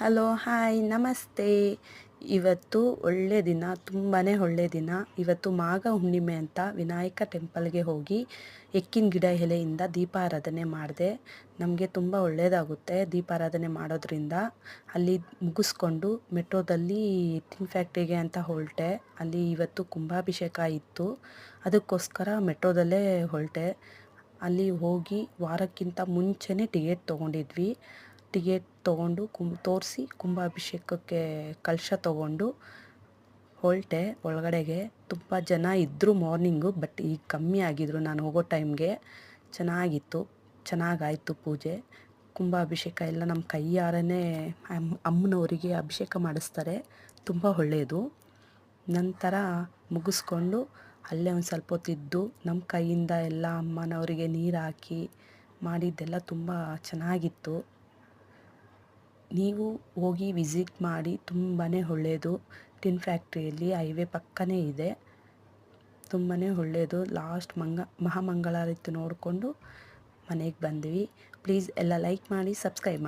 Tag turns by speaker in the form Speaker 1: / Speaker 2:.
Speaker 1: Hello hi ನಮಸ್ತೆ. ಇವತ್ತು ಒಳ್ಳೆ ದಿನ, ತುಂಬಾ ಒಳ್ಳೆ ದಿನ. ಇವತ್ತು ಮಾಘ ಹುಣ್ಣಿಮೆ ಅಂತ ವಿನಾಯಕ ಟೆಂಪಲ್ಗೆ ಹೋಗಿ ಎಕ್ಕಿನ ಗಿಡ ಎಲೆಯಿಂದ ದೀಪಾರಾಧನೆ ಮಾಡಿದೆ. ನಮಗೆ ತುಂಬ ಒಳ್ಳೆಯದಾಗುತ್ತೆ ದೀಪಾರಾಧನೆ ಮಾಡೋದ್ರಿಂದ. ಅಲ್ಲಿ ಮುಗಿಸ್ಕೊಂಡು ಮೆಟ್ರೋದಲ್ಲಿ ಟಿನ್ ಫ್ಯಾಕ್ಟ್ರಿಗೆ ಅಂತ ಹೊರಟೆ. ಅಲ್ಲಿ ಇವತ್ತು ಕುಂಭಾಭಿಷೇಕ ಇತ್ತು, ಅದಕ್ಕೋಸ್ಕರ ಮೆಟ್ರೋದಲ್ಲೇ ಹೊರಟೆ. ಅಲ್ಲಿ ಹೋಗಿ ವಾರಕ್ಕಿಂತ ಮುಂಚೆನೇ ಟಿಕೆಟ್ ತೊಗೊಂಡಿದ್ವಿ. ಟಿಕೆಟ್ ತೊಗೊಂಡು ತೋರಿಸಿ ಕುಂಭಾಭಿಷೇಕಕ್ಕೆ ಕಲಶ ತೊಗೊಂಡು ಹೊರಟೆ ಒಳಗಡೆಗೆ. ತುಂಬ ಜನ ಇದ್ದರು ಮಾರ್ನಿಂಗು, ಬಟ್ ಈಗ ಕಮ್ಮಿ ಆಗಿದ್ರು ನಾನು ಹೋಗೋ ಟೈಮ್ಗೆ. ಚೆನ್ನಾಗಾಯಿತು ಪೂಜೆ. ಕುಂಭಾಭಿಷೇಕ ಎಲ್ಲ ನಮ್ಮ ಕೈಯಾರನೇ ಅಮ್ಮನವರಿಗೆ ಅಭಿಷೇಕ ಮಾಡಿಸ್ತಾರೆ, ತುಂಬ ಒಳ್ಳೆಯದು. ನಂತರ ಮುಗಿಸ್ಕೊಂಡು ಅಲ್ಲೇ ಒಂದು ಸ್ವಲ್ಪ ಹೊತ್ತಿದ್ದು ನಮ್ಮ ಕೈಯಿಂದ ಎಲ್ಲ ಅಮ್ಮನವರಿಗೆ ನೀರು ಹಾಕಿ ಮಾಡಿದ್ದೆಲ್ಲ ತುಂಬ ಚೆನ್ನಾಗಿತ್ತು. ನೀವು ಹೋಗಿ ವಿಸಿಟ್ ಮಾಡಿ, ತುಂಬಾ ಒಳ್ಳೆಯದು. ಟಿನ್ ಫ್ಯಾಕ್ಟ್ರಿಯಲ್ಲಿ ಹೈವೇ ಪಕ್ಕನೇ ಇದೆ, ತುಂಬಾ ಒಳ್ಳೆಯದು. ಲಾಸ್ಟ್ ಮಹಾಮಂಗಳಾರತಿ ನೋಡಿಕೊಂಡು ಮನೆಗೆ ಬಂದ್ವಿ. ಪ್ಲೀಸ್ ಎಲ್ಲ ಲೈಕ್ ಮಾಡಿ, ಸಬ್ಸ್ಕ್ರೈಬ್ ಮಾಡಿ.